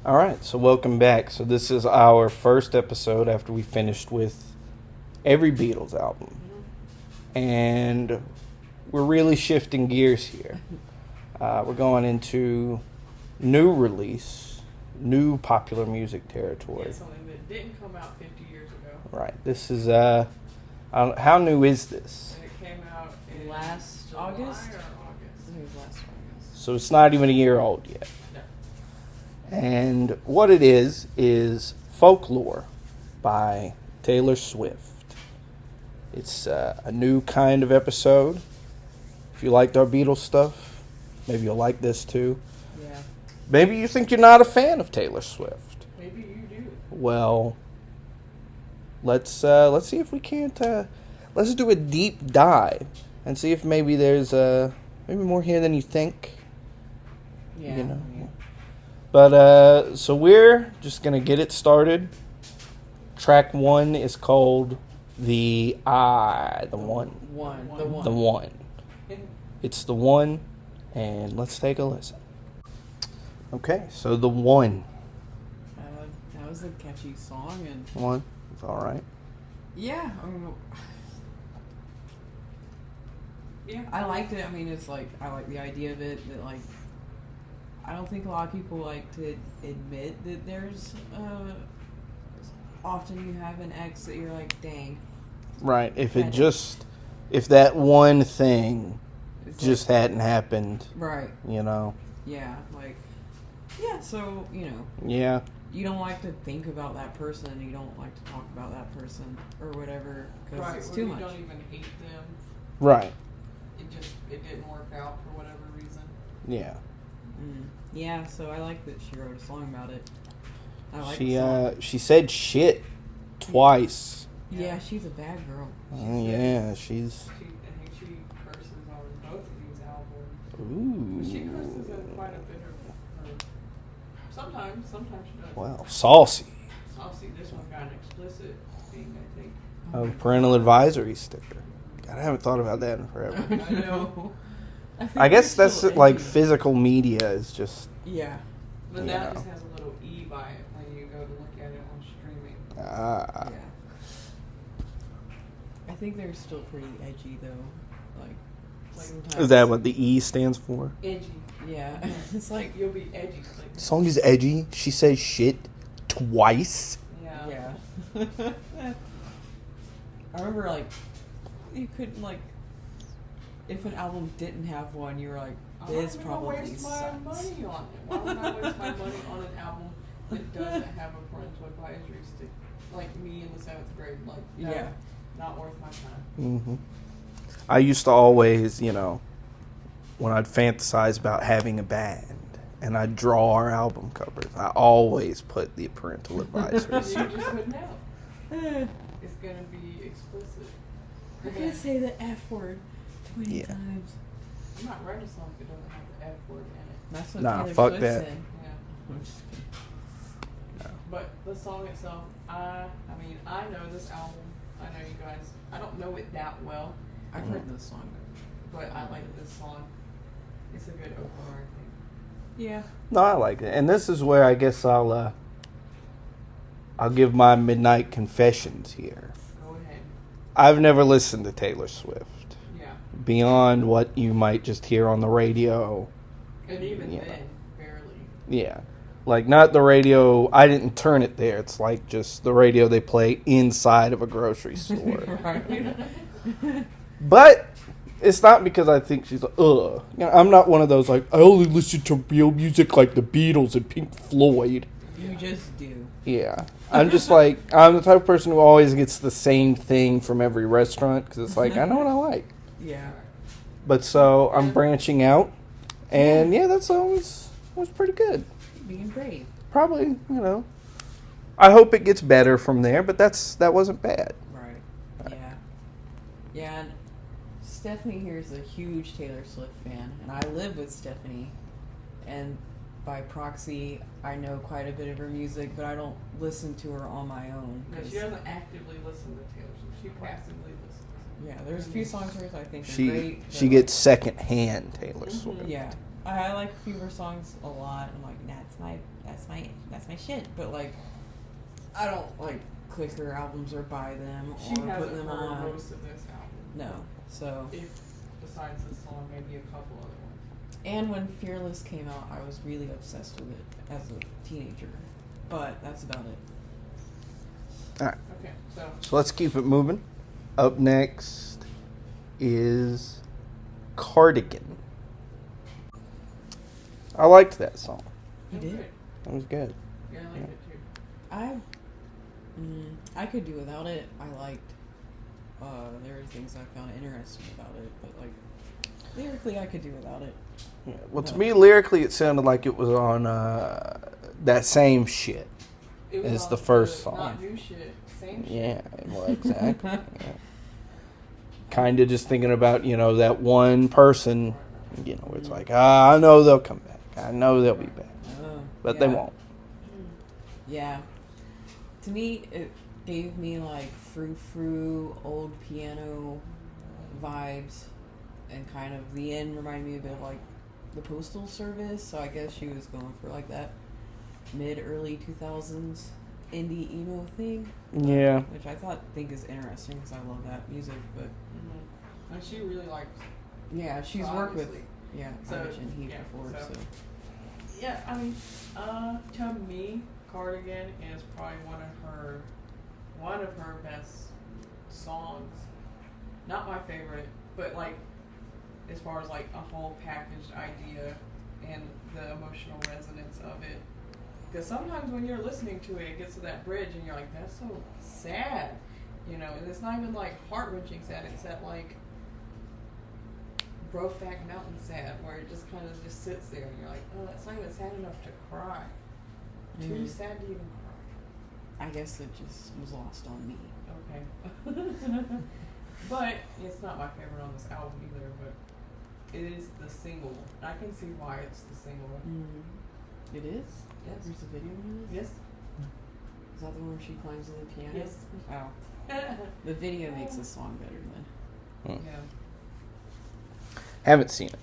All right, so welcome back. So this is our first episode after we finished with every Beatles album. And we're really shifting gears here. We're going into new release, new popular music territory. Yeah, something that didn't come out 50 years ago. Right. This is, how new is this? And it came out in last July August? or August? I think it was last August. So it's not even a year old yet. No. And what it is Folklore by Taylor Swift. It's a new kind of episode. If you liked our Beatles stuff, maybe you'll like this too. Yeah. Maybe you think you're not a fan of Taylor Swift. Maybe you do. Well, let's see if we can't. Let's do a deep dive and see if maybe there's maybe more here than you think. Yeah. You know. But so we're just gonna get it started. Track 1 is called The One. The one. The One. It's The One, and let's take a listen. Okay, so The One. That was a catchy song, and One. It's all right. yeah, I liked it. I mean, it's like I like the idea of it. That like, I don't think a lot of people like to admit that there's often you have an ex that you're like, dang. Right. If That- if that one thing It's just hadn't happened, right. you know. Yeah. Like. Yeah. So Yeah. you don't like to think about that person. You don't like to talk about that person or whatever because Right, it's or too you much. don't even hate them. Right. It didn't work out for whatever reason. Yeah. Yeah, so I like that she wrote a song about it. I like the song. She said shit twice. Yeah, she's a bad girl. Yeah, she's. I think she curses on both of these albums. Ooh. She curses in quite a bit of her. Sometimes she does. Wow, saucy. I'll see this one got an explicit thing, I think. A parental advisory sticker. God, I haven't thought about that in forever. I know. I guess that's like physical media is just. Yeah. But You that know. just has a little E by it when you go to look at it on streaming. Ah. Yeah. I think they're still pretty edgy though. Like sometimes. Is that what the E stands for? Edgy. Yeah. It's like You'll be edgy. Like, The song is edgy. She says shit twice. yeah. yeah. I remember like you couldn't like if an album didn't have one, you were like, this I'm probably gonna waste my sucks. money on it. Why would I waste my money on an album that doesn't have a parental advisory stick? Like me in the 7th grade. Like, no, Yeah. not worth my time. Mm-hmm. I used to always, when I'd fantasize about having a band and I'd draw our album covers, I always put the parental You advisory. just wouldn't know. It's gonna be explicit. We're gonna say the F word 20 Yeah. times. I'm not writing a song if it doesn't have the F word in it. That's what Nah, Taylor fuck Swift that. said. Yeah. I'm just kidding. But the song itself, I mean, I know this album. I know you guys. I don't know it that well, I've heard this song. but I like this song. It's a good opener, I think. Yeah. No, I like it. And this is where I guess I'll give my midnight confessions here. Go ahead. I've never listened to Taylor Swift. Yeah. Beyond what you might just hear on the radio. And even Yeah. then, barely. Yeah. Like, not the radio. I didn't turn it there. It's like just the radio they play inside of a grocery store. Right. But it's not because I think she's like, ugh. I'm not one of those, like, I only listen to real music like the Beatles and Pink Floyd. You just do. Yeah. I'm just like, I'm the type of person who always gets the same thing from every restaurant because it's like, I know what I like. Yeah. But so I'm branching out. And yeah, that song was pretty good. Being brave. Probably, I hope it gets better from there, but that wasn't bad. Right. Yeah. Yeah, and Stephanie here is a huge Taylor Swift fan, and I live with Stephanie, and by proxy, I know quite a bit of her music, but I don't listen to her on my own. No, 'cause- she doesn't actively listen to Taylor Swift. She passively listens. yeah, there's a few songs of hers I think are She great. she but, gets secondhand Taylor Swift. yeah, I like a few of her songs a lot. I'm like, that's my shit. But like, I don't like click her albums or buy them She or put hasn't them heard on. most of this album. No, so. If besides this song, maybe a couple other ones. And when Fearless came out, I was really obsessed with it as a teenager. But that's about it. All right. Okay, So let's keep it moving. Up next is Cardigan. I liked that song. You did? Good. That was good. Yeah, I like it too. I could do without it. I liked. There were things I found interesting about it, but like lyrically, I could do without it. Yeah. Well, to me, lyrically, it sounded like it was on that same shit It was as all the first good, song. Not new shit, same shit. Yeah, well, exactly. Yeah. Kind of just thinking about, that one person, it's like, I know they'll come back. I know they'll be back. But they Yeah. won't. Yeah. To me, it gave me like frou-frou, old piano vibes, and kind of the end reminded me a bit of like the Postal Service. So I guess she was going for like that mid-early 2000s indie emo thing. Yeah. Which I think is interesting because I love that music. But And she really likes. yeah, she's So worked with So, Cardigan Heat yeah, before. so- So Yeah, I mean, to me, Cardigan is probably one of her best songs. Not my favorite, but like, as far as like a whole packaged idea and the emotional resonance of it. Because sometimes when you're listening to it, it gets to that bridge and you're like, that's so sad, and it's not even like heart-wrenching sad. It's that like Brokeback Mountain sad, where it just kind of just sits there and you're like, oh, it's not even sad enough to cry. Too sad to even cry. I guess it just was lost on me. Okay. But it's not my favorite on this album either, but it is the single. I can see why it's the single. It is? Yes. There's a video of this? Yes. Is that the one where she climbs on the piano? Yes. Oh. The video makes the song better then. Yeah. Haven't seen it.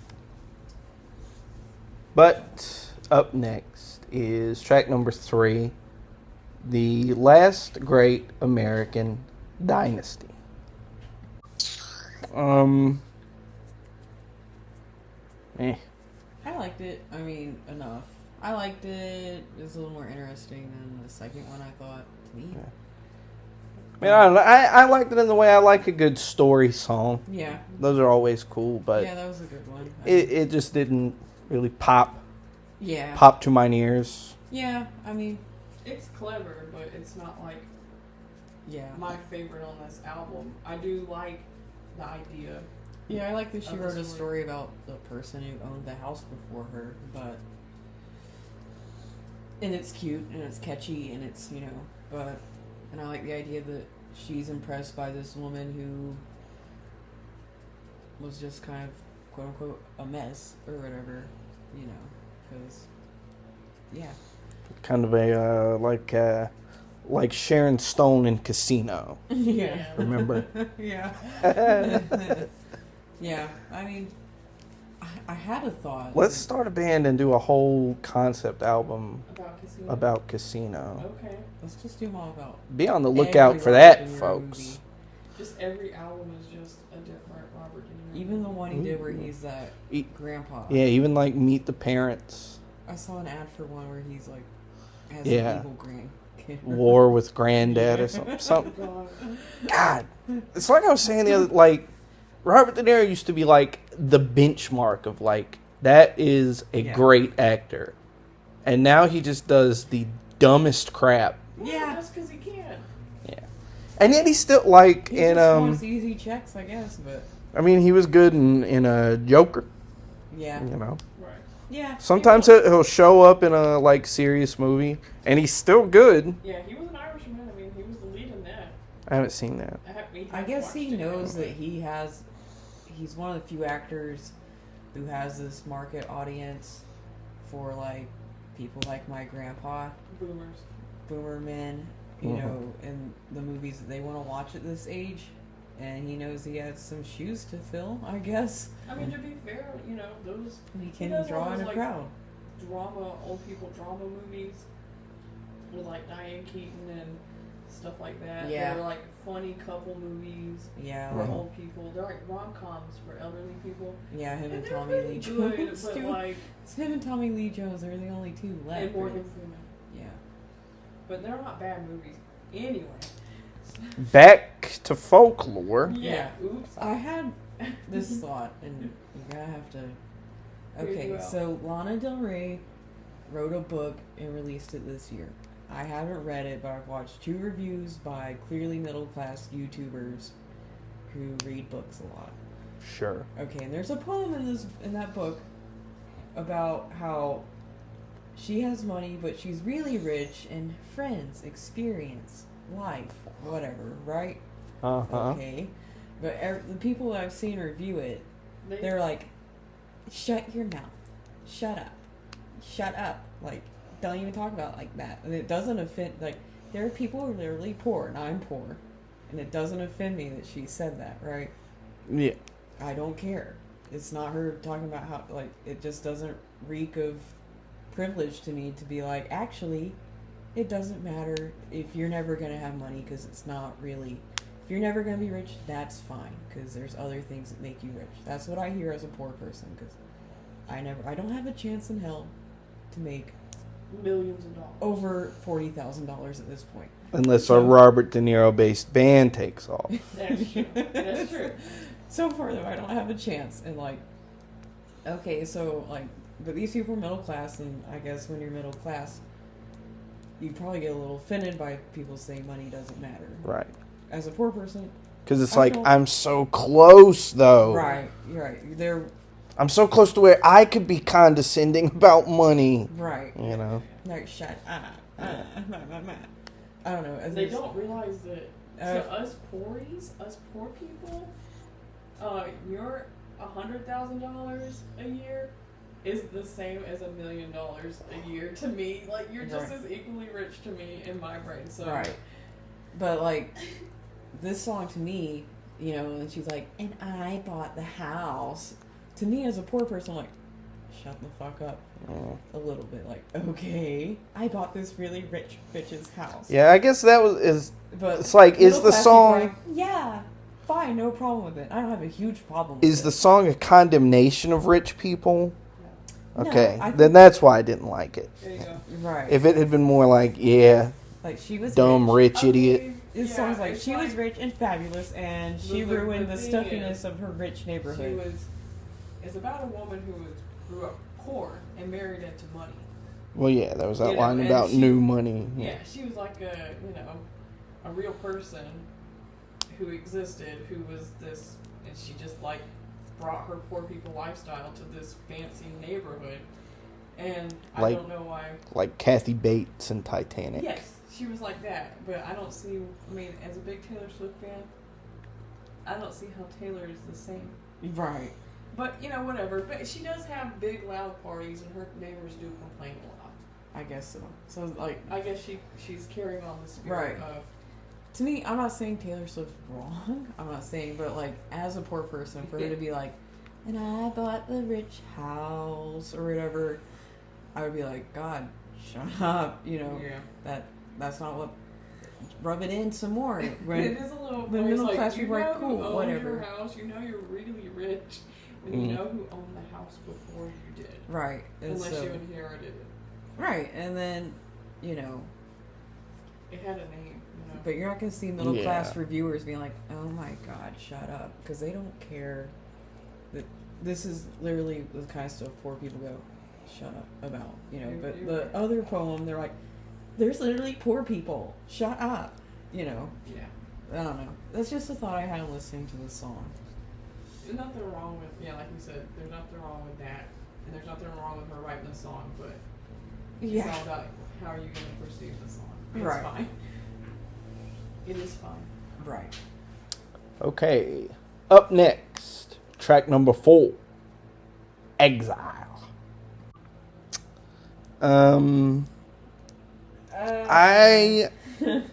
But up next is track number 3, The Last Great American Dynasty. I liked it. I mean, enough. I liked it. It was a little more interesting than the second one, I thought, to me. Yeah. I mean, I don't know. I liked it in the way I like a good story song. Yeah. Those are always cool, but Yeah, that was a good one. it just didn't really pop Yeah. to my ears. Yeah, I mean, It's clever, but it's not like yeah. my favorite on this album. I do like the idea. Yeah, I like that she Of the wrote a story. story about the person who owned the house before her, but. And it's cute, and it's catchy, and it's, but. And I like the idea that she's impressed by this woman who was just kind of, quote unquote, a mess, or whatever, because. Yeah. Kind of a like Sharon Stone in Casino. Yeah. Remember? Yeah. Yeah, I mean, I had a thought. Let's start a band and do a whole concept album About Casino. about Casino. Okay. Let's just do them all about. Be on the lookout every for Robert that, De Niro folks. movie. Just every album is just a different Robert De Niro. Even the one he did where Ooh. he's that grandpa. Yeah, even like Meet the Parents, I saw an ad for one where he's like has Yeah. an evil grandkid. War with Granddad or something. God. God, it's like I was saying the other, like, Robert De Niro used to be like the benchmark of like, that is a Yeah. great actor. And now he just does the dumbest crap. Yeah. That's because he can. Yeah. And yet he's still like He in just wants easy checks, I guess, but I mean, he was good in a Joker, yeah. Right. Yeah. Sometimes he'll show up in a like serious movie and he's still good. Yeah, he was an Irishman. I mean, he was the lead in that. I haven't seen that. I guess he knows that he's one of the few actors who has this market audience for like people like my grandpa, Boomers. boomer men, Mhm. know, in the movies that they want to watch at this age. and he knows he has some shoes to fill, I guess. I mean, to be fair, those He can does draw all in those, a like, crowd. old people drama movies with like Diane Keaton and stuff like that. Yeah. They're like funny couple movies Yeah, for like, old people. They're like rom-coms for elderly people. yeah, him and they're Tommy really Lee good, Jones. but too. like, It's him and Tommy Lee Jones. They're the only two left. and Morgan right? Freeman. Yeah. But they're not bad movies anyway. Back to Folklore. Yeah. Oops. I had this thought, and you're gonna have to. Here you Okay, go. so Lana Del Rey wrote a book and released it this year. I haven't read it, but I've watched 2 reviews by clearly middle class YouTubers who read books a lot. Sure. Okay, and there's a poem in that book about how she has money, but she's really rich and friends, experience, life, whatever, right? Uh-huh. Okay, but the people that I've seen review it, they're like, shut your mouth, shut up, like, don't even talk about it like that. And it doesn't offend, like, there are people who are literally poor, and I'm poor, and it doesn't offend me that she said that, right? Yeah. I don't care. It's not her talking about how, like, it just doesn't reek of privilege to me to be like, actually, it doesn't matter if you're never going to have money, because it's not really, if you're never going to be rich, that's fine, because there's other things that make you rich. That's what I hear as a poor person, because I don't have a chance in hell to make millions of dollars. over $40,000 at this point. Unless a Robert De Niro based band takes off. That's true. That's true. So far, though, I don't have a chance. And, like, okay, so, like, but these people are middle class, and I guess when you're middle class, you probably get a little offended by people saying money doesn't matter. Right. As a poor person, Because it's I like, don't- I'm so close, though. right, you're right. They're I'm so close to where I could be condescending about money. right. You know? Like, shut up. I don't know. As They there's- don't realize that to us poor people, your $100,000 a year is the same as $1 million a year to me. Like, you're just Right. as equally rich to me in my brain. So Right. But, like, this song to me, and she's like, and I bought the house. To me, as a poor person, I'm like, shut the fuck up. A little bit. Like, okay, I bought this really rich bitch's house. Yeah, I guess that But it's like, is middle the class song... people are like, yeah, fine, no problem with it. I don't have a huge problem with Is it. the song a condemnation of rich people? No, Okay, I then think- that's why I didn't like it. there you go. Right. If it had been more like, yeah, like, she was dumb rich. rich idiot. mean, This yeah, song's like, it's she was rich and fabulous, and she The ruined the thing stuffiness is, of her rich neighborhood. It's about a woman who grew up poor and married into money. Well, yeah, there was that You know, line and about she- new money. Yeah, she was like a real person who existed, who was this, and she just like brought her poor people lifestyle to this fancy neighborhood. And I Like- don't know why. Like Kathy Bates in Titanic. Yes, she was like that, but I don't see. I mean, as a big Taylor Swift fan, I don't see how Taylor is the same. Right. But whatever. But she does have big, loud parties, and her neighbors do complain a lot. I guess so. So, like, I guess she's carrying on the spirit Right. of. to me, I'm not saying Taylor Swift's wrong. I'm not saying, but, like, as a poor person, for her to be like, and I bought the rich house, or whatever, I would be like, God, shut up, Yeah. that's not what, rub it in some more. When, It is a little. when It's middle like, class people are like, who cool, owned whatever. Your house, you're really rich, and you know who owned the house before you did, right, and unless so, you inherited it. right, and then, It had a name. but you're not going to see middle class Yeah. reviewers being like, oh my God, shut up, because they don't care that this is literally the kind of stuff poor people go, shut up about, but You're the right. other poem, they're like, there's literally poor people, shut up, Yeah. I don't know, that's just a thought I had listening to this song. There's nothing wrong with like you said. There's nothing wrong with that, and there's nothing wrong with her writing the song. But it's all about how are you going to perceive the song. It's Right. fine. It is fine. Right. Okay. Up next, track number 4, Exile. I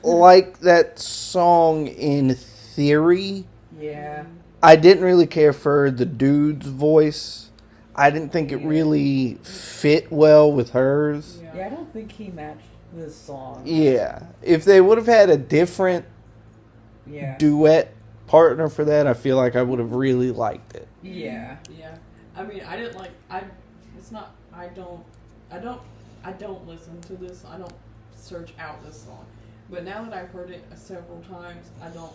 like that song in theory, Yeah. I didn't really care for the dude's voice. I didn't think it really fit well with hers. Yeah, I don't think he matched this song. Yeah. If they would have had a different duet partner for that, I feel like I would have really liked it. Yeah. Yeah. I mean, I didn't like. It's not. I don't listen to this. I don't search out this song. But now that I've heard it several times, I don't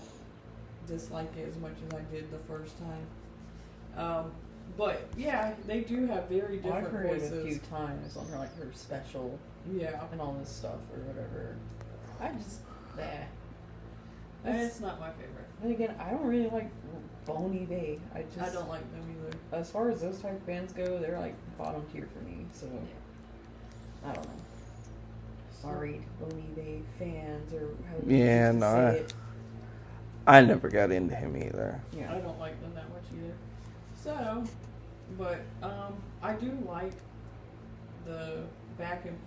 dislike it as much as I did the first time. But yeah, they do have very different I've heard voices. it a few times on her, like her special, and all this stuff or whatever. I just, It's not my favorite. And again, I don't really like Boney Bay. I don't like them either. As far as those type of bands go, they're like bottom tier for me. So I don't know. Sorry, Boney Bay fans or however you say it. I never got into him either. Yeah, I don't like them that much either. So, but I do like the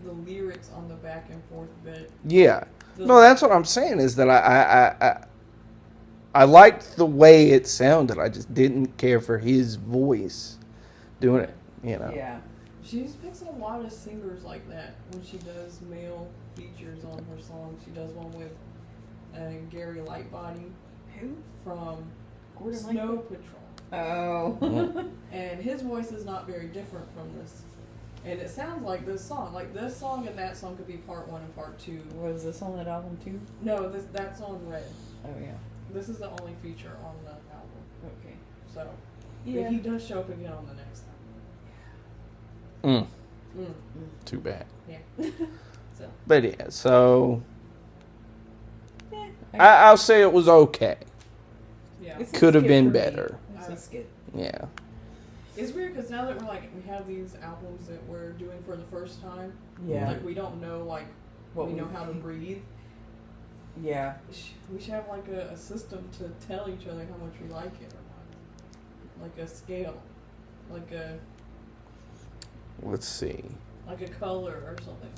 lyrics on the back and forth bit. Yeah, no, that's what I'm saying is that I liked the way it sounded. I just didn't care for his voice doing it. Yeah, she picks a lot of singers like that when she does male features on her songs. She does one with Gary Lightbody. Who? From Gordon Snow Lightfoot? Patrol. Oh. And his voice is not very different from this. And it sounds like this song. Like this song and that song could be part 1 and part 2. Was this on that album too? No, that's on Red. Oh yeah. This is the only feature on the album. Okay. So, but he does show up again on the next album. Too bad. Yeah. So. But yeah, so I'll say it was okay. Yeah. Could have been better. It's a skit. Yeah. It's weird because now that we have these albums that we're doing for the first time. Yeah. Like we don't know we know how to breathe. Yeah. We should have like a system to tell each other how much we like it or not. Like a scale. Like a. Let's see. Like a color or something.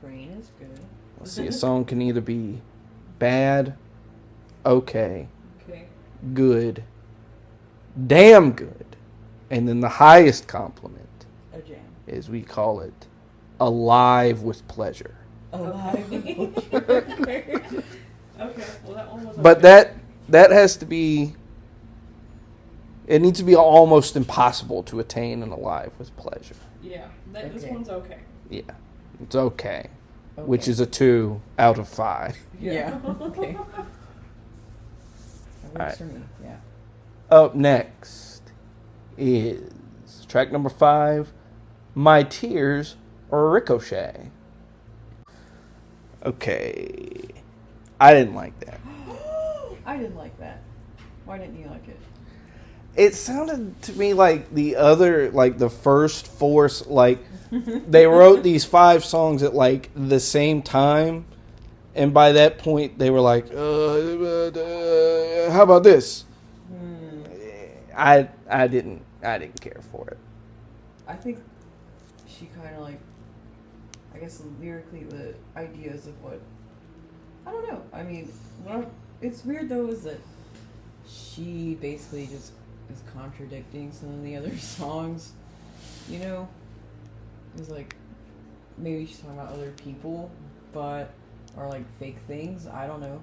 Green is good. Let's see. A song can either be bad, okay, good, damn good, and then the highest compliment a jam is we call it alive with pleasure. Alive with pleasure. Okay. Well, that one was. But that has to be. It needs to be almost impossible to attain an alive with pleasure. Yeah, this one's okay. Yeah, it's okay, which is a 2 out of 5. Yeah. Okay. That works All for me. Yeah. Up next is track number 5, My Tears Ricochet. Okay. I didn't like that. I didn't like that. Why didn't you like it? It sounded to me like the first 4, they wrote these 5 songs at the same time, and by that point they were like, how about this? I didn't care for it. I think she kind of I guess lyrically the ideas of what, I don't know. I mean, it's weird though is that she basically just is contradicting some of the other songs, It's maybe she's talking about other people, but are fake things. I don't know.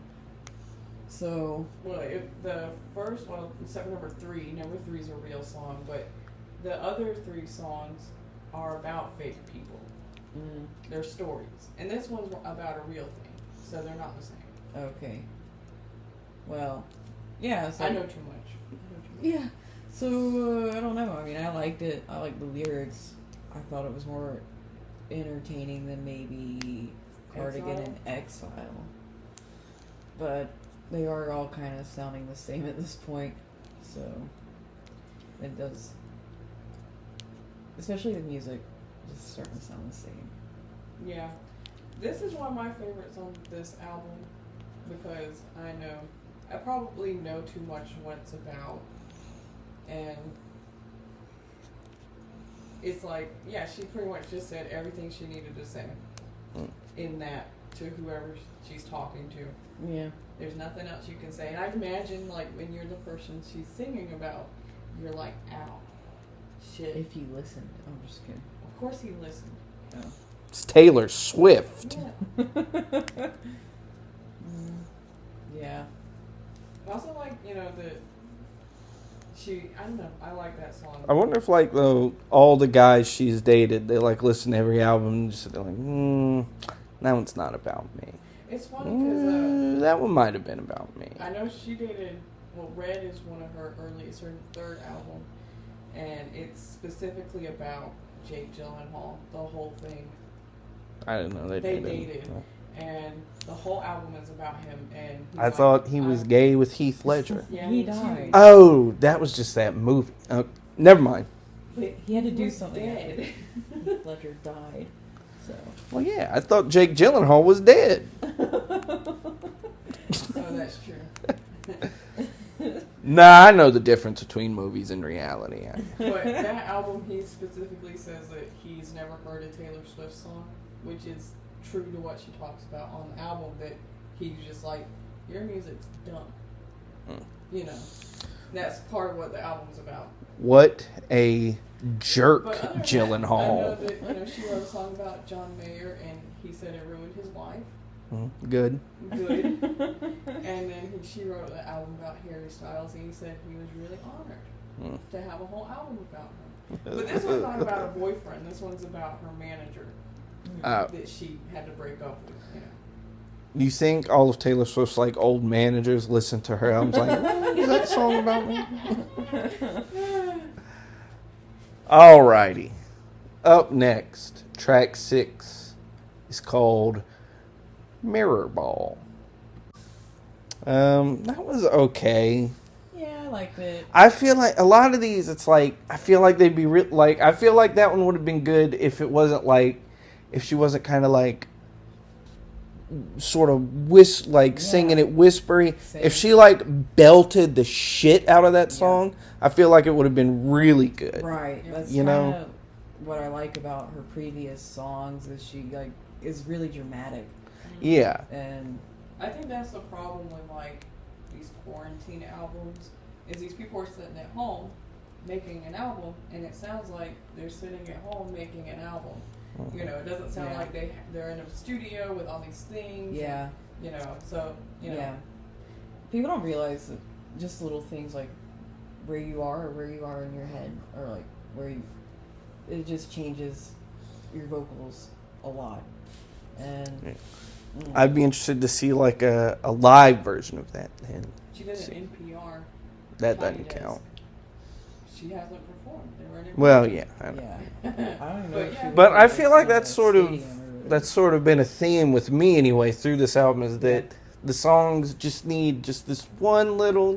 So. Well, if the first one, except number 3 is a real song, but the other 3 songs are about fake people. They're stories, and this one's about a real thing, so they're not the same. Okay. Well, yeah. So I know too much. Yeah. So, I don't know. I mean, I liked it. I liked the lyrics. I thought it was more entertaining than maybe Cardigan and Exile. But they are all kind of sounding the same at this point. So, it does. Especially the music just starting to sound the same. Yeah. This is one of my favorites on this album because I probably know too much what it's about. And it's she pretty much just said everything she needed to say. in that to whoever she's talking to. Yeah. There's nothing else you can say. And I imagine, like, when you're the person she's singing about, you're like, ow, shit. If you listened. I'm just kidding. Of course he listened. Oh. It's Taylor Swift. Yeah. Yeah. I also like, you know, I don't know, I like that song. I wonder if, like, though, all the guys she's dated, they, like, listen to every album and just they're like, that one's not about me. It's funny because that one might have been about me. I know she dated, well, Red is one of her earliest, her third album, and it's specifically about Jake Gyllenhaal, the whole thing. I didn't know they dated. And the whole album is about him. And I thought he was gay with Heath Ledger. Yeah, He me died. too. Oh, that was just that movie. Never mind. But He had to do was something. dead. Heath Ledger died. So. Well, yeah, I thought Jake Gyllenhaal was dead. Oh, that's true. Nah, I know the difference between movies and reality. But that album, he specifically says that he's never heard a Taylor Swift song, which is true to what she talks about on the album, that he's just like, your music's dumb. You know, that's part of what the album's about. What a jerk, But other than that, Gyllenhaal. I know that, you know, she wrote a song about John Mayer, and he said it ruined his life. Good. Good. And then she wrote an album about Harry Styles, and he said he was really honored to have a whole album about him. But this one's not about a boyfriend. This one's about her manager that she had to break up with. You know. You think all of Taylor Swift's like old managers listen to her albums like, is that song about me? Alrighty. Up next, track 6 is called Mirror Ball. That was okay. Yeah, I liked it. I feel like a lot of these, it's like, I feel like they'd be like, I feel like that one would have been good if it wasn't like, if she wasn't kind of like, sort of singing it whispery. Same. If she like belted the shit out of that song, I feel like it would have been really good. Right. That's You kind know? of what I like about her previous songs is she like is really dramatic. Yeah. And I think that's the problem with like these quarantine albums, is these people are sitting at home making an album, and it sounds like they're sitting at home making an album. You know, it doesn't sound like they're in a studio with all these things. yeah. And, you know, so, you know. Yeah. People don't realize that just little things like where you are or where you are in your head, or like where you, it just changes your vocals a lot. And I'd be interested to see like a live version of that. And She did an NPR. that Tiny doesn't Desk. count. She hasn't performed. They were in Well, yeah. I know. yeah. I don't even know if she But was I in feel like a that's sort of stadium or whatever. that's sort of been a theme with me anyway through this album, is that the songs just need just this one little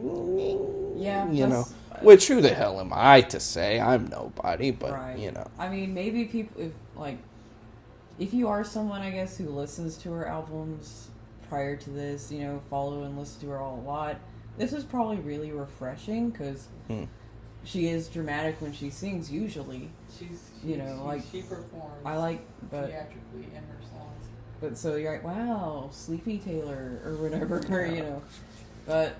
you know, which who the hell am I to say? I'm nobody, but Right. you know. I mean, maybe people, if you are someone, I guess, who listens to her albums prior to this, you know, follow and listen to her all a lot, this is probably really refreshing, because she is dramatic when she sings, usually. She performs I like, but theatrically in her songs. But so you're like, wow, Sleepy Taylor, or whatever, you know. But,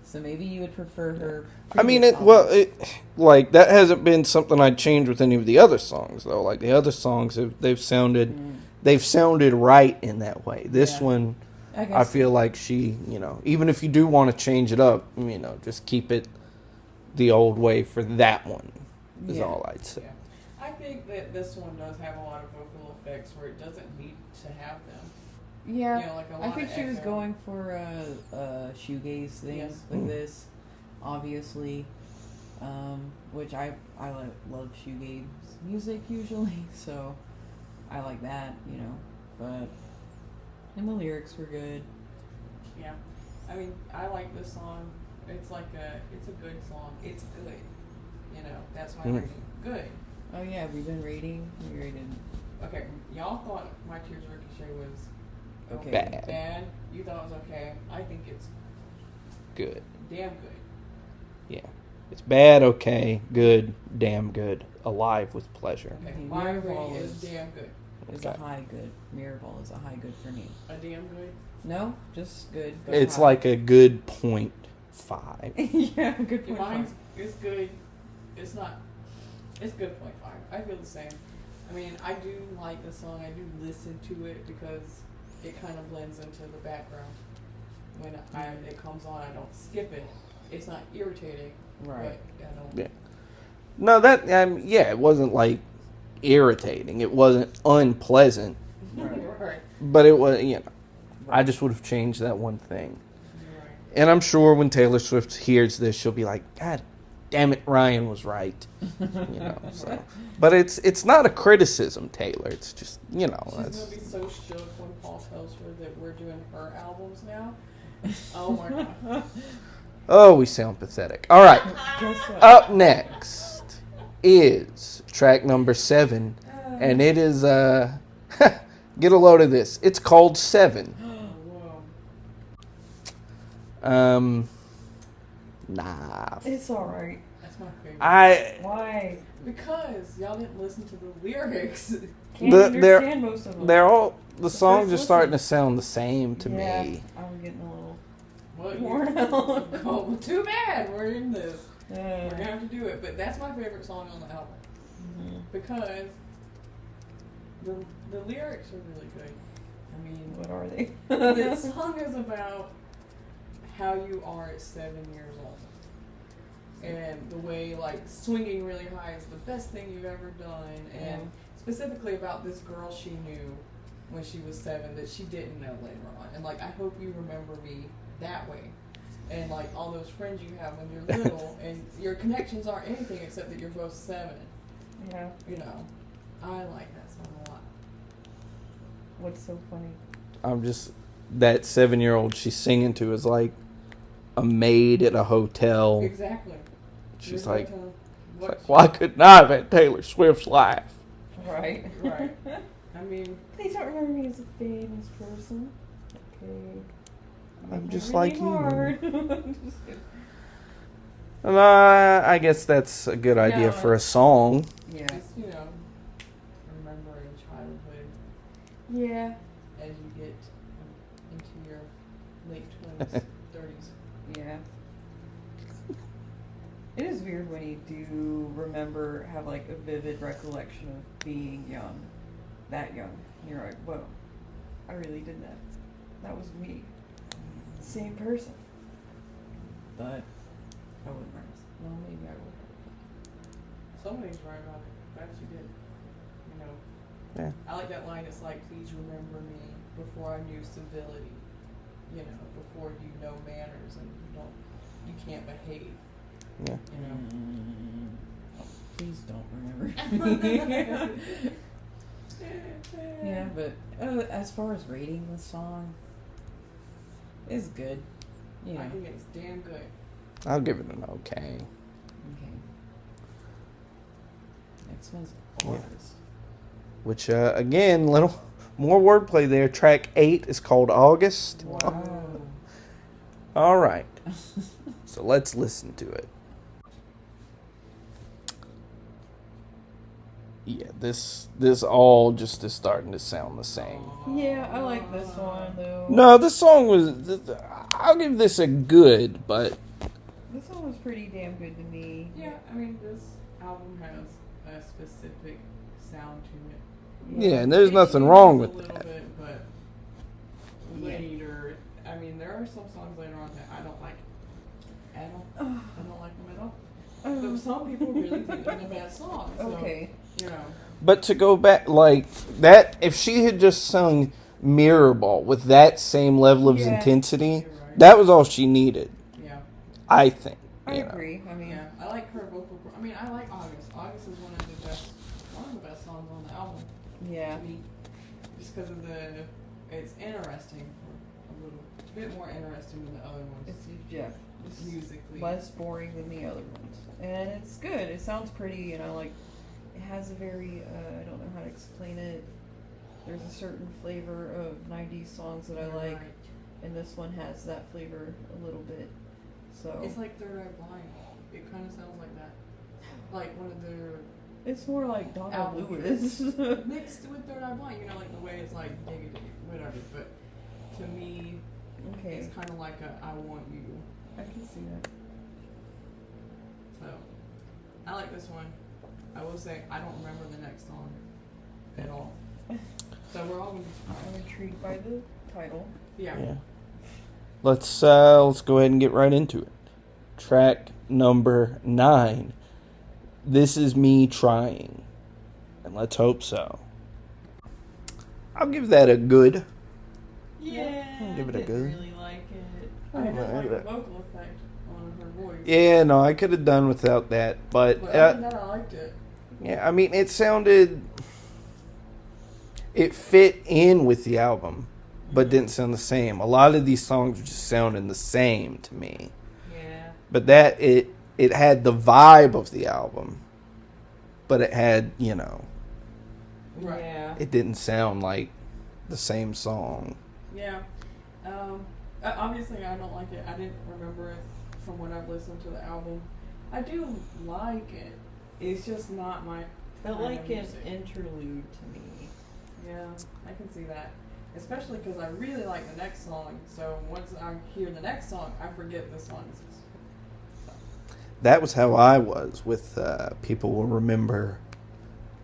so maybe you would prefer her. I mean, previous albums. that hasn't been something I'd change with any of the other songs though. Like the other songs, they've sounded right in that way. This one, I feel like she, you know, even if you do want to change it up, you know, just keep it the old way for that one. Is all I'd say. Yeah. I think that this one does have a lot of vocal effects where it doesn't need to have them. Yeah, You know, like a lot I think of she was echo. going for a shoegaze thing Yes. like this, obviously, which I love shoegaze music usually, so I like that, you know. But and the lyrics were good. Yeah. I mean, I like this song. It's a good song. It's good. You know, that's my rating. Good. Oh yeah, we've been rating. We rated. Okay, y'all thought My Tears Ricochet was Okay. Bad. You thought it was okay. I think it's Good. damn good. Yeah. It's bad, okay, good, damn good, alive with pleasure. Okay, Okay, my Mirrorball rating is is- damn good. is a high good. Mirrorball is a high good for me. A damn good. No, just good. It's high. like a good 0.5. Yeah, good point. Mine's it's good. It's not. It's good 0.5. I feel the same. I mean, I do like the song. I do listen to it because it kind of blends into the background. When it comes on, I don't skip it. It's not irritating. Right. But I don't. Yeah. No, that it wasn't like irritating. It wasn't unpleasant, Right. but it was, I just would have changed that one thing. Right. And I'm sure when Taylor Swift hears this, she'll be like, "God damn it, Ryan was right." So. But it's not a criticism, Taylor. It's just, She's gonna be so shook when Paul tells her that we're doing her albums now. Oh my god. Oh, we sound pathetic. All right. Guess what? Up next is track number 7, and it is get a load of this. It's called 7. Whoa. Nah. It's alright. That's my favorite. Why? Because y'all didn't listen to the lyrics. Can't understand most of them. They're all the songs are first starting listen. to sound the same to me. I'm getting a little Well, worn out. oh, too bad we're in this. We're Yeah. gonna have to do it. But that's my favorite song on the album because the lyrics are really good. I mean, What are they? the song is about how you are at 7 years old. And the way, like, swinging really high is the best thing you've ever done. And specifically about this girl she knew when she was 7 that she didn't know later on. And, like, I hope you remember me that way. And, like, all those friends you have when you're little. And your connections aren't anything except that you're both 7. Yeah. I like that song a lot. What's so funny? I'm just that 7-year-old she's singing to is like a maid at a hotel. Exactly. She's There's like, no telling it's what like, why couldn't I have had Taylor Swift's life? Right. Right. I mean, Please don't remember me as a famous person. Okay. I'm just Really like you. hard. Just kidding. And I guess that's a good idea No. for a song. Yeah. just, remembering childhood Yeah. as you get into your late 20s, 30s. Yeah. It is weird when you do have like a vivid recollection of being young, that young. And you're like, whoa, I really did that. That was me. Same person. But I wouldn't write. Well, maybe I would. Somebody's right about it. Perhaps you did. Yeah. I like that line. It's like, please remember me before I knew civility. Before you know manners and you can't behave. Yeah. Please don't remember me. Yeah, but as far as rating the song, it's good. I think it's damn good. I'll give it an okay. Okay. Next one's Yeah. August. Which, again, little more wordplay there. Track 8 is called August. Wow. All right. So let's listen to it. Yeah, this all just is starting to sound the same. Yeah, I like this one though. No, this song was... I'll give this a good, but... This one was pretty damn good to me. Yeah, I mean, this album has a specific sound to it. Yeah, and there's It nothing changes wrong with a little that. bit, but later, I mean, there are some songs later on that I don't like at all. I don't like them at all. But some people really think they're a bad song. So, Okay. But to go back, like, that... If she had just sung Mirrorball with that same level of intensity, You're right. that was all she needed, Yeah. I think. I you know. agree. I mean, Yeah, I like her vocal. I mean, I like August. August is one of the best songs on the album yeah. to me, just because of it's interesting, a bit more interesting than the other ones. It's musically less boring than the other ones, and it's good. It sounds pretty, and it has a very I don't know how to explain it. There's a certain flavor of 90s songs that I You're like, right. and this one has that flavor a little bit. So It's like Third Eye Blind. It kind of sounds like that, like one of their It's more like Donna album Lewis. mixed with Third Eye Blind. You know, like the way it's like diggy diggy, whatever. But to me, Okay, it's kind of like a I Want You. I can see that. So I like this one. I will say I don't remember the next song at all. So we're all I'm intrigued by the title. yeah. Let's go ahead and get right into it. Track number 9. This Is Me Trying. And let's hope so. I'll give that a good. Yeah. Give it a I good. didn't really like it. I didn't Right. like the vocal effect on her voice. Yeah, no, I could have done without that. But, But other than that, I liked it. yeah, I mean, it fit in with the album, but didn't sound the same. A lot of these songs were just sounding the same to me. Yeah. But it had the vibe of the album, but it had, Right. Yeah. it didn't sound like the same song. Yeah. Obviously, I don't like it. I didn't remember it from when I've listened to the album. I do like it. It's just not my. Felt kind like of an music. interlude to me. Yeah, I can see that. Especially because I really like the next song. So once I hear the next song, I forget this song exists. That was how I was with people will remember.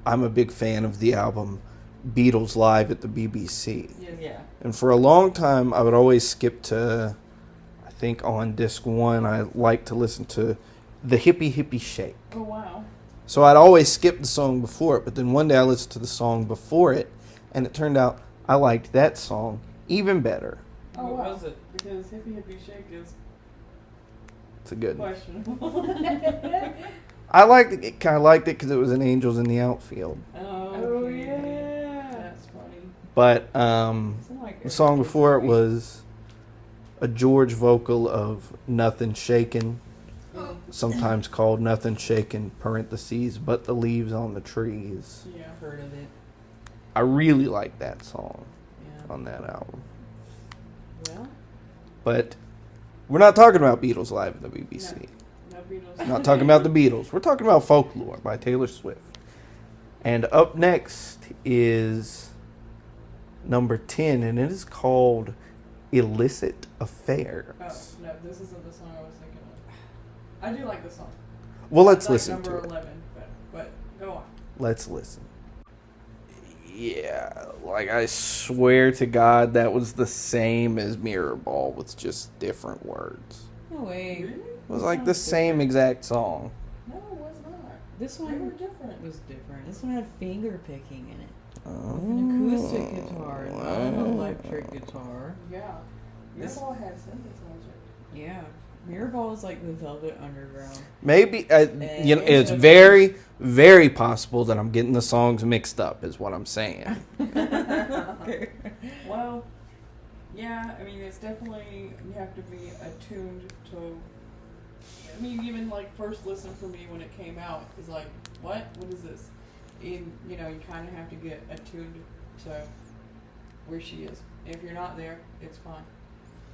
I'm a big fan of the album Beatles Live at the BBC. Yes. Yeah. And for a long time, I would always skip to, I think on disc 1, I like to listen to the Hippie Hippie Shake. Oh wow. So I'd always skip the song before it, but then one day I listened to the song before it, and it turned out I liked that song even better. Oh What wow. was it? Because Hippie Hippie Shake is It's a good one. questionable. I liked it. I liked it because it was an Angels in the Outfield. Oh yeah. That's funny. But Sound like the song before it great. was a George vocal of Nothing Shaken, sometimes called Nothing Shaken, parentheses, but the leaves on the trees. Yeah. Heard of it. I really like that song Yeah. on that album. Well, But we're not talking about Beatles Live at the BBC. No Beatles. Not talking about the Beatles. We're talking about Folklore by Taylor Swift. And up next is number 10, and it is called Illicit Affairs. Oh no, this isn't the song I was thinking of. I do like the song. Well, let's Like listen to number it. 11, but go on. Let's listen. Yeah, like I swear to God, that was the same as Mirror Ball with just different words. no way. Really? It was like the Sounds same different. exact song. No, it was not. This They were one different. was different. This one had finger picking in it. Oh, With an acoustic guitar, not an electric guitar. Yeah. This- This all had synthesizer. Yeah. Mirrorball is like the Velvet Underground. Maybe it's it's a- very, very possible that I'm getting the songs mixed up. Is what I'm saying. Okay. Well, yeah, I mean, it's definitely, you have to be attuned to, I mean, even like first listen for me when it came out is like, what is this? And, you kind of have to get attuned to where she is. If you're not there, it's fine.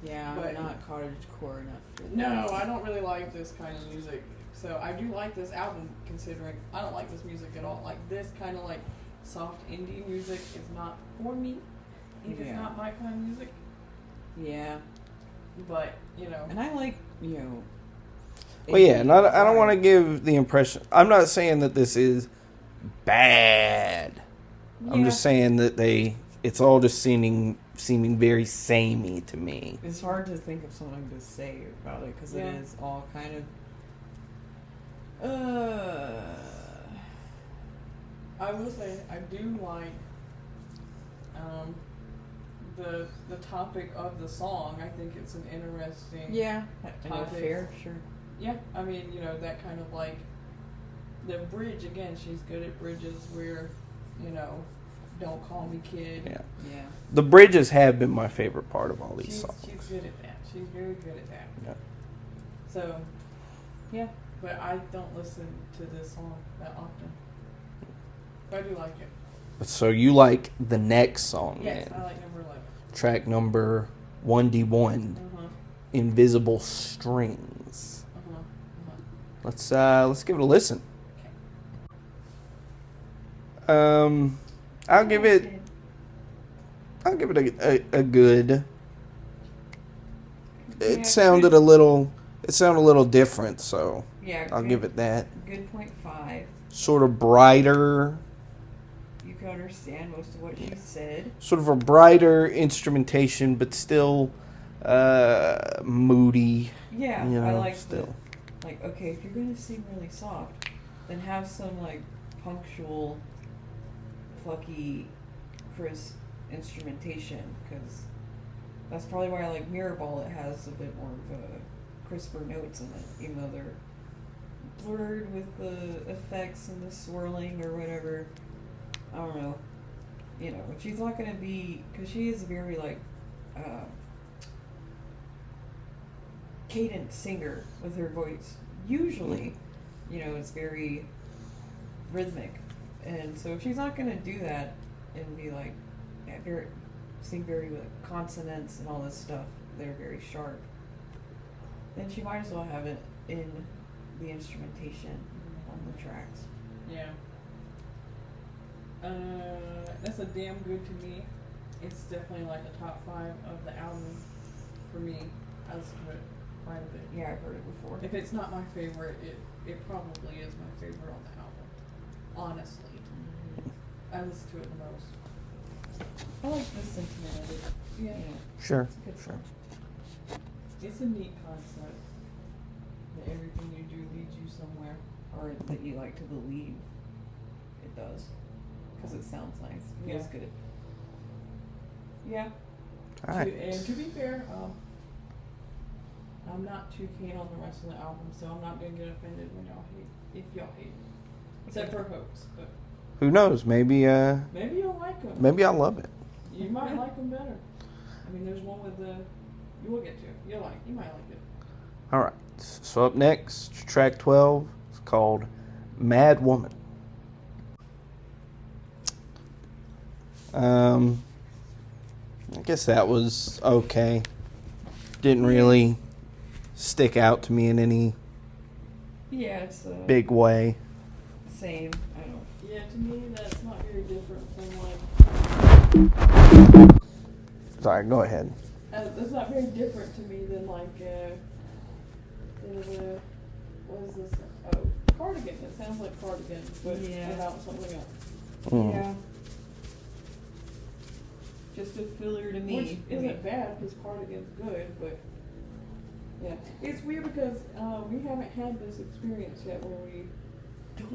Yeah, But- I'm not cottagecore enough for that. No, I don't really like this kind of music. So I do like this album, considering I don't like this music at all. Like this kind of like soft indie music is not for me. It's Yeah. not my kind of music. Yeah. But And I like, Well, yeah, and I don't want to give the impression. I'm not saying that this is bad. I'm just saying that it's all just seeming very samey to me. It's hard to think of something to say about it because Yeah. it is all kind of. I will say I do like the topic of the song. I think it's an interesting. Yeah, an Topics. affair, sure. Yeah, I mean, that kind of like the bridge again. She's good at bridges where, don't call me kid. Yeah. Yeah. The bridges have been my favorite part of all these She's songs. good at that. She's very good at that. Yeah. So, yeah, but I don't listen to this song that often. But I do like it. So you like the next song, Yes, then? I like number 11. Track number 1D1, Uh-huh. Invisible Strings. Uh-huh. Uh-huh. Let's give it a listen. I'll give it a good. It sounded a little different, so Yeah, I'll give it that. Good 0.5. Sort of brighter. You can understand most of what she said. Sort of a brighter instrumentation, but still moody. Yeah, you know, I like still. Okay, if you're gonna sing really soft, then have some like punctual, plucky, crisp instrumentation, because that's probably why I like Mirror Ball. It has a bit more of crisper notes in it, even though they're blurred with the effects and the swirling or whatever. I don't know. You know, if she's not gonna be, because she is a very like cadent singer with her voice. Usually, you know, it's very rhythmic, and so if she's not gonna do that and be like sing very with consonants and all this stuff, they're very sharp, then she might as well have it in the instrumentation on the tracks. Yeah. That's a damn good to me. It's definitely like a top 5 of the album for me. I listen to it quite a bit. Yeah, I've heard it before. If it's not my favorite, it probably is my favorite on the album. Honestly. I listen to it the most. I like the sentiment of it. Yeah. You know, Sure. it's a good song. It's a neat concept that everything you do leads you somewhere. Or that you like to believe it does. Because it sounds nice. It feels good. Yeah. All right. And to be fair, I'm not too keen on the rest of the album, so I'm not gonna get offended when y'all hate, if y'all hate it. Except for Hopes, but Who knows? Maybe maybe you'll like them. maybe I'll love it. You might like them better. I mean, there's one with you will get to. You might like it. All right. So up next, track 12. It's called "Mad Woman." I guess that was okay. Didn't really stick out to me in any Yeah, it's big way. same. I don't. Yeah, to me, that's not very different from like. Sorry, go ahead. That's not very different to me than like what is this? Oh, Cardigan. It sounds like Cardigan, but without something else. Yeah. Just a filler to me. Which isn't bad because Cardigan's good, but yeah, it's weird because we haven't had this experience yet where we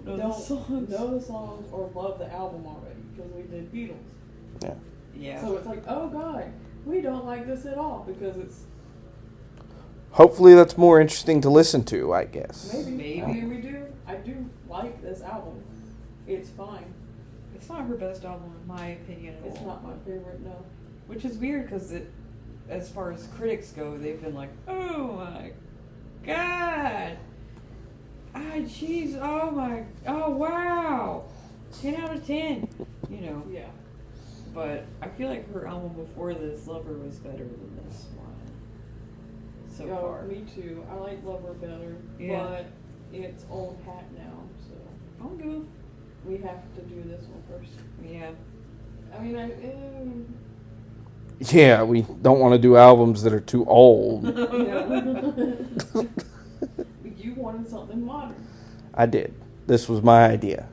don't know the songs or love the album already because we did Beatles. Yeah. Yeah. So it's like, oh god, we don't like this at all because it's. Hopefully that's more interesting to listen to, I guess. Maybe. I mean, we do. I do like this album. It's fine. It's not her best album, in my opinion, at all. It's not my favorite, no. Which is weird because as far as critics go, they've been like, oh my god, oh wow, 10 out of 10, you know. Yeah. But I feel like her album before this, Lover, was better than this one. So far. Me too. I like Lover better, but it's old hat now, so. I'll go. We have to do this one first. Yeah. I mean, Yeah, we don't want to do albums that are too old. You wanted something modern. I did. This was my idea.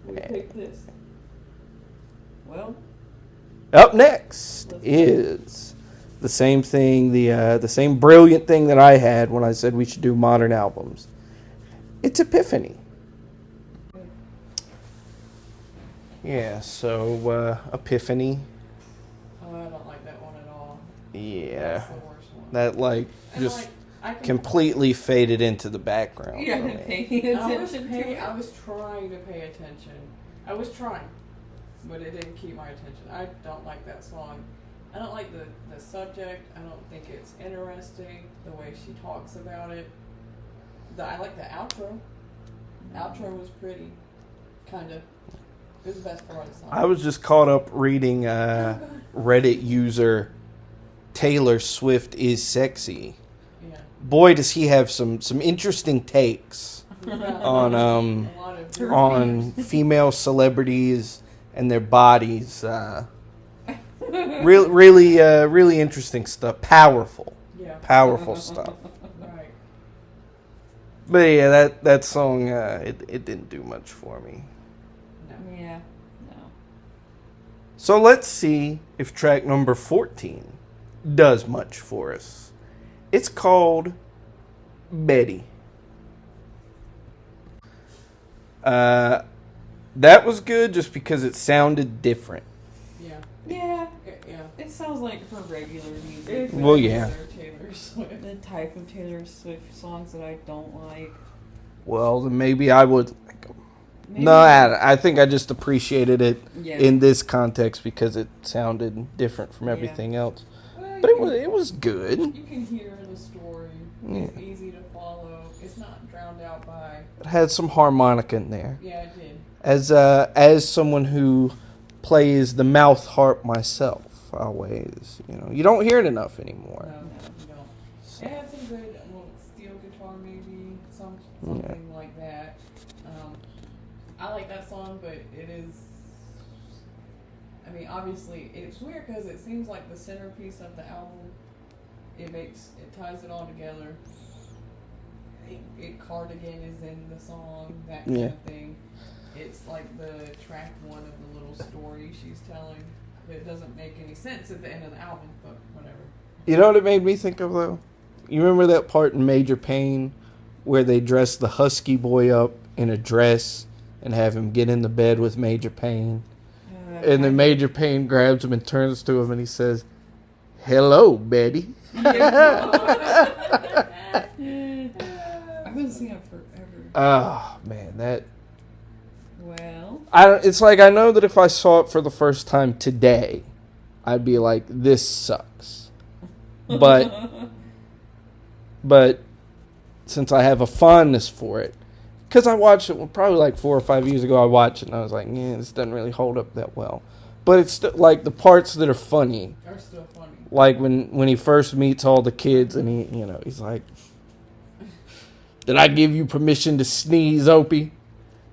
We picked this. Well. Up next is the same thing, the same brilliant thing that I had when I said we should do modern albums. It's Epiphany. Yeah, so Epiphany. Oh, I don't like that one at all. Yeah. That's the worst one. That just completely faded into the background. Yeah, paying attention to it. I was trying to pay attention. I was trying, but it didn't keep my attention. I don't like that song. I don't like the subject. I don't think it's interesting, the way she talks about it. I like the outro. Outro was pretty, kind of. It was the best part of the song. I was just caught up reading Reddit user Taylor Swift is sexy. Yeah. Boy, does he have some interesting takes on A lot of on female celebrities and their bodies. Really interesting stuff. Powerful stuff. Right. But yeah, that song it didn't do much for me. No. Yeah. No. So let's see if track number 14 does much for us. It's called Betty. That was good just because it sounded different. Yeah. Yeah. Yeah. It sounds like her regular music. Well, yeah. Taylor Swift. The type of Taylor Swift songs that I don't like. Well, then maybe I would like them. Maybe. No, I think I just appreciated it Yeah. in this context because it sounded different from everything else. Well, But it was good. You can hear the story. It's Yeah. easy to follow. It's not drowned out by. It had some harmonica in there. Yeah, it did. As someone who plays the mouth harp myself, always, you don't hear it enough anymore. No, you don't. So, It had some good steel guitar, maybe something like that. I like that song, but it is. I mean, obviously, it's weird because it seems like the centerpiece of the album. It ties it all together. Cardigan is in the song, that kind of thing. It's like the track one of the little story she's telling. But it doesn't make any sense at the end of the album, but whatever. you know what it made me think of though? You remember that part in Major Payne where they dress the husky boy up in a dress and have him get in the bed with Major Payne? And then Major Payne grabs him and turns to him and he says, "Hello, Betty." I haven't seen it forever. Oh man, Well. it's like I know that if I saw it for the first time today, I'd be like, "This sucks." But since I have a fondness for it, because I watched it probably like 4 or 5 years ago, I watched it and I was like, "Yeah, this doesn't really hold up that well." But it's still like the parts that are funny. Are still funny. Like when he first meets all the kids and he's like, "Did I give you permission to sneeze, Opie?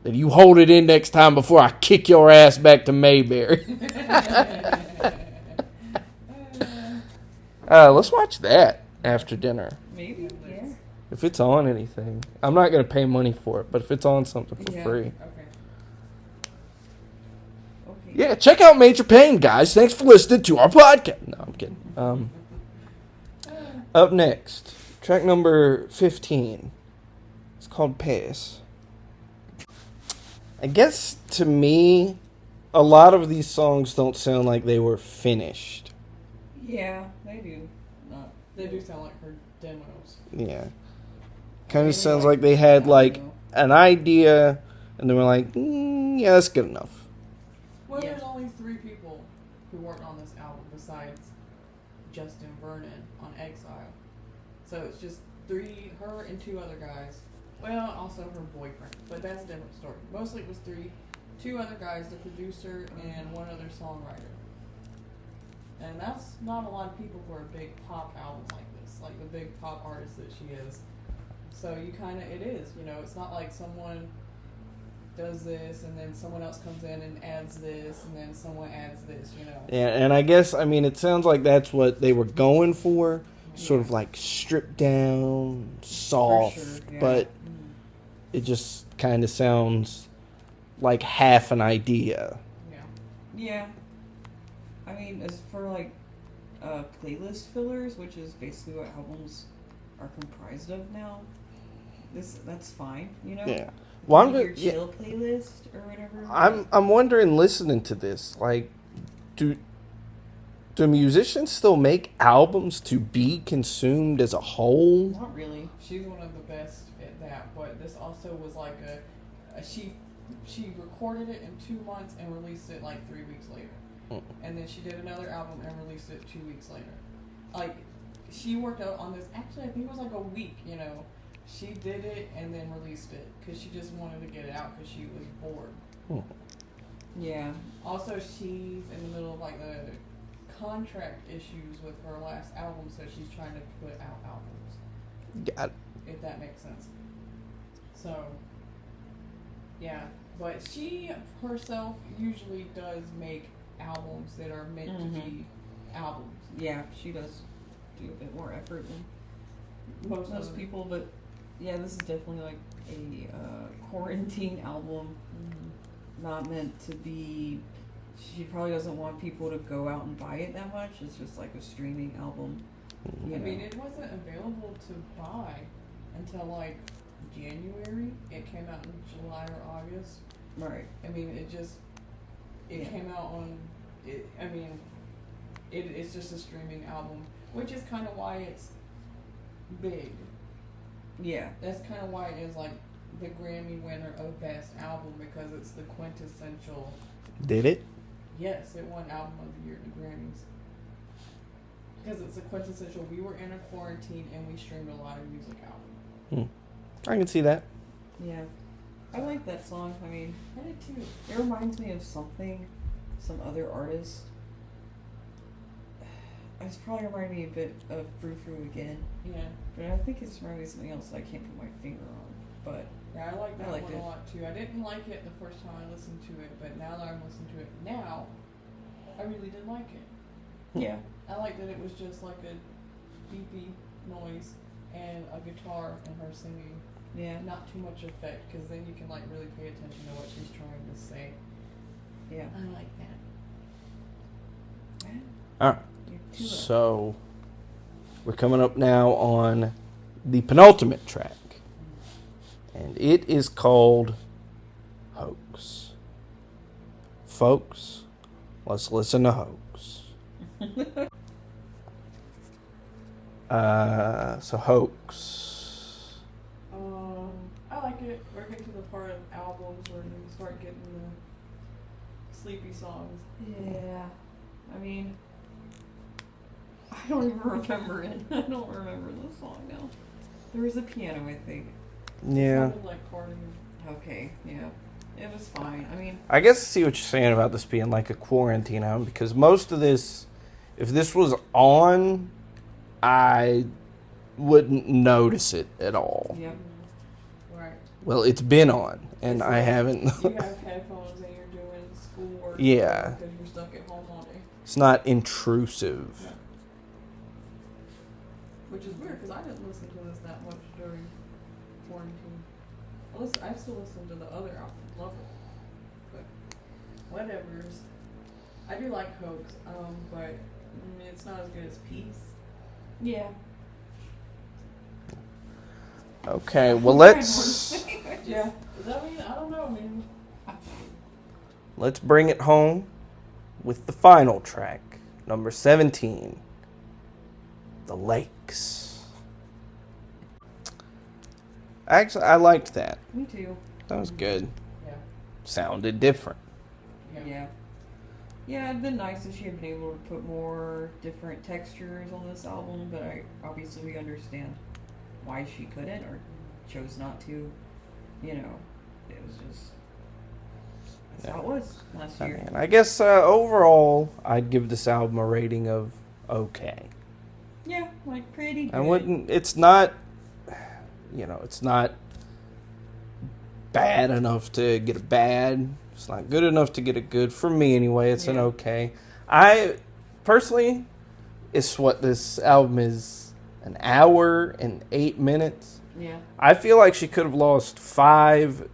That you hold it in next time before I kick your ass back to Mayberry." Let's watch that after dinner. Maybe, yeah. If it's on anything. I'm not going to pay money for it, but if it's on something for free. Okay. Okay. Yeah, check out Major Payne, guys. Thanks for listening to our podcast. No, I'm kidding. Up next, track number 15. It's called Pass. I guess, to me, a lot of these songs don't sound like they were finished. Yeah, they do. Not. They do sound like her demos. Yeah. Kind of sounds like they had, like, an idea, and they were like, yeah, that's good enough. Well, Yeah. there's only 3 people who worked on this album besides Justin Vernon on Exile. So it's just 3, her and 2 other guys. Well, also her boyfriend, but that's a different story. Mostly it was 2 other guys, the producer and 1 other songwriter. And that's not a lot of people for a big pop album like this, like the big pop artist that she is. So it is, it's not like someone does this and then someone else comes in and adds this and then someone adds this, Yeah, and I guess, it sounds like that's what they were going for. Sort of like stripped down, soft, For sure, yeah. but it just kind of sounds like half an idea. Yeah. Yeah. I mean, as for like playlist fillers, which is basically what albums are comprised of now, that's fine, Yeah. Well, I'm your good. chill playlist or whatever. I'm wondering, listening to this, like, do musicians still make albums to be consumed as a whole? Not really. She's one of the best at that, but this also was like she recorded it in 2 months and released it like 3 weeks later. And then she did another album and released it 2 weeks later. Like, she worked out on this, actually I think it was like a week, She did it and then released it because she just wanted to get it out because she was bored. Yeah. Also, she's in the middle of like the contract issues with her last album, so she's trying to put out albums. Got it. If that makes sense. So, yeah. But she herself usually does make albums that are meant to be albums. Yeah, she does do a bit more effort than most people, but yeah, this is definitely like a quarantine album. Not meant to be. She probably doesn't want people to go out and buy it that much. It's just like a streaming album. I mean, it wasn't available to buy until like January. It came out in July or August. Right. I mean, it came out on. It's just a streaming album, which is kind of why it's big. Yeah. That's kind of why it is like the Grammy winner of Best Album, because it's the quintessential. Did it? Yes, it won Album of the Year at the Grammys. Because it's a quintessential. We were in a quarantine and we streamed a lot of music out. I can see that. Yeah. I like that song. I mean, I did too. it reminds me of something, some other artist. It's probably reminding me a bit of Frou Frou again. Yeah. But I think it's reminding me of something else that I can't put my finger on. But Yeah, I like that liked one it. a lot too. I didn't like it the first time I listened to it, but now that I'm listening to it now, I really did like it. yeah. I like that it was just like a beepy noise and a guitar and her singing. Yeah. Not too much effect, because then you can like really pay attention to what she's trying to say. Yeah. I like that. Alright. You have two left. So, we're coming up now on the penultimate track. And it is called Hoax. Folks, let's listen to Hoax. So Hoax. I like it. We're getting to the part of albums where you start getting the sleepy songs. Yeah. I mean, I don't even remember it. I don't remember the song now. There was a piano, I think. Yeah. It sounded like Cardigan. Okay, yeah. It was fine. I mean, I guess I see what you're saying about this being like a quarantine album, because most of this, if this was on, I wouldn't notice it at all. yep. Right. Well, it's been on, and It's I like haven't. You have headphones and you're doing schoolwork. Yeah. Because you're stuck at home all day. It's not intrusive. Yeah. Which is weird, because I didn't listen to this that much during quarantine. I still listen to the other album, Love It. But whatever's. I do like Hoax, but it's not as good as Peace. Yeah. Okay, well let's Yeah. Does that mean? I don't know. I mean, let's bring it home with the final track, number 17, The Lakes. Actually, I liked that. Me too. That was good. yeah. Sounded different. Yeah. Yeah, it'd been nice if she had been able to put more different textures on this album, but obviously we understand why she couldn't or chose not to. You know, it was just that's how it was last year. And I guess overall, I'd give this album a rating of okay. Yeah, like pretty good. I wouldn't. It's not. It's not bad enough to get a bad. It's not good enough to get a good. For me, anyway, it's an okay. I personally, it's what this album is, an hour and 8 minutes. Yeah. I feel like she could have lost 5,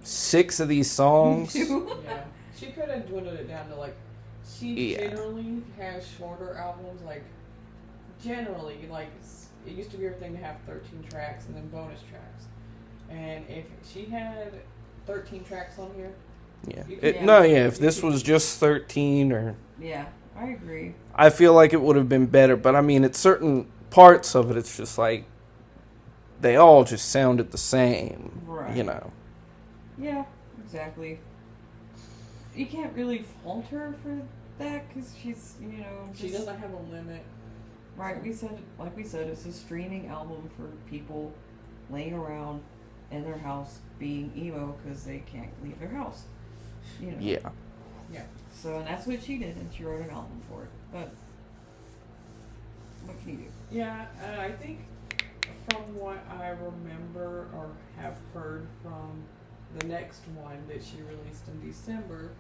6 of these songs. Me too. Yeah. She could have dwindled it down to like. She generally has shorter albums. Like generally, like it used to be her thing to have 13 tracks and then bonus tracks. And if she had 13 tracks on here. Yeah. You could- If this was just 13 or. Yeah, I agree. I feel like it would have been better, but I mean, at certain parts of it, it's just like they all just sounded the same, Right. Yeah, exactly. You can't really fault her for that because she's, She just, doesn't have a limit. right. Like we said, it's a streaming album for people laying around in their house being emo because they can't leave their house. Yeah. Yeah. So, and that's what she did, and she wrote an album for it. But what can you do? Yeah, I think from what I remember or have heard from the next one that she released in December,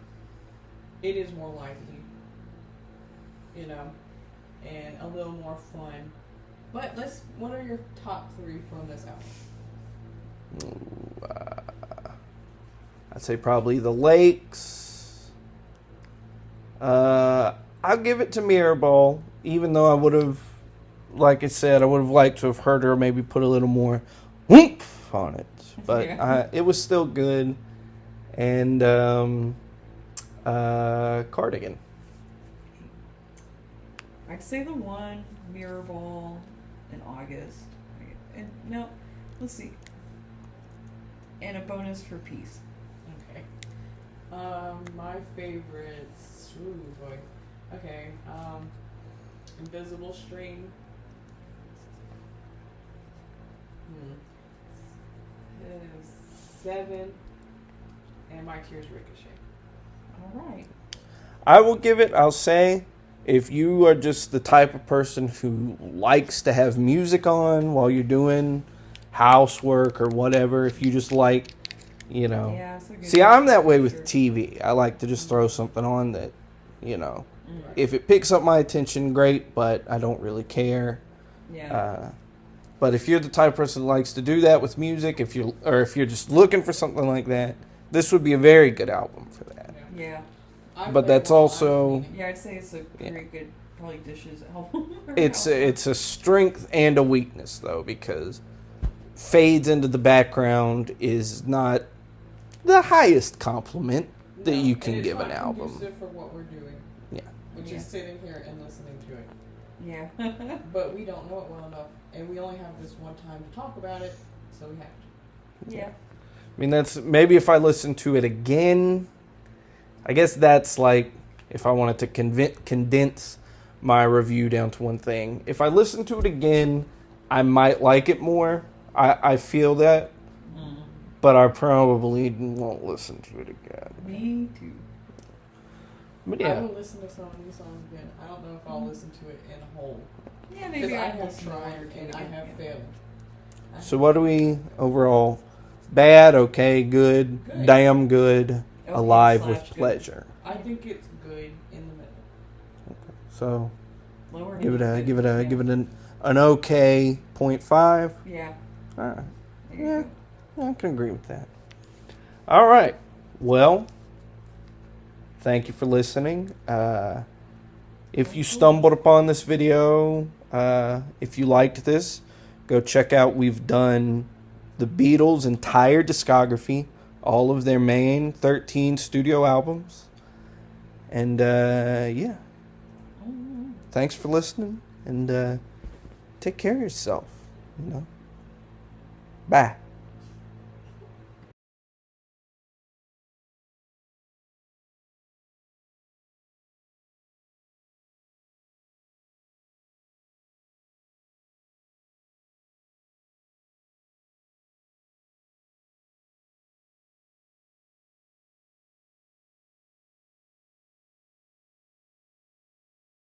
it is more lively, you know, and a little more fun. But what are your top 3 from this album? I'd say probably The Lakes. I'll give it to Mirrorball, even though I would have, like I said, I would have liked to have heard her maybe put a little more oomph on it. But Yeah. It was still good. And Cardigan. I'd say the one, Mirrorball, in August. And no, let's see. And a bonus for Peace. Okay. My favorites. Ooh, boy. Okay. Invisible String. 7. And My Tears Ricochet. All right. I'll say, if you are just the type of person who likes to have music on while you're doing housework or whatever, if you just like, you know. Yeah, it's a good See, I'm that way sure. with TV. I like to just throw something on that, you know. Mm. If it picks up my attention, great, but I don't really care. Yeah. But if you're the type of person that likes to do that with music, if you're just looking for something like that, this would be a very good album for that. Yeah. But that's also Yeah, I'd say it's a very good, probably dishes album. it's a strength and a weakness though, because fades into the background is not the highest compliment that you can give an album. It's not conducive for what we're doing. Yeah. Which is sitting here and listening to it. Yeah. But we don't know it well enough, and we only have this one time to talk about it, so we have to. Yeah. I mean, that's maybe if I listen to it again, I guess that's like if I wanted to condense my review down to one thing. If I listen to it again, I might like it more. I feel that, but I probably won't listen to it again. Me too. But I yeah, will listen to some of these songs again. I don't know if I'll listen to it in whole. Yeah, Because maybe I I'll have listen to one tried or two and I again, have yeah. failed. so what do we overall? Bad, okay, good, Good. damn good, Okay, alive slash with good. pleasure. I think it's good in the middle. So Lower give it yeah. an okay 0.5. Yeah. All right. There you Yeah. go. I can agree with that. All right. Well, thank you for listening. If you stumbled upon this video, if you liked this, go check out. We've done the Beatles' entire discography, all of their main 13 studio albums. And yeah. Thanks for listening, and take care of yourself. You know. Bye.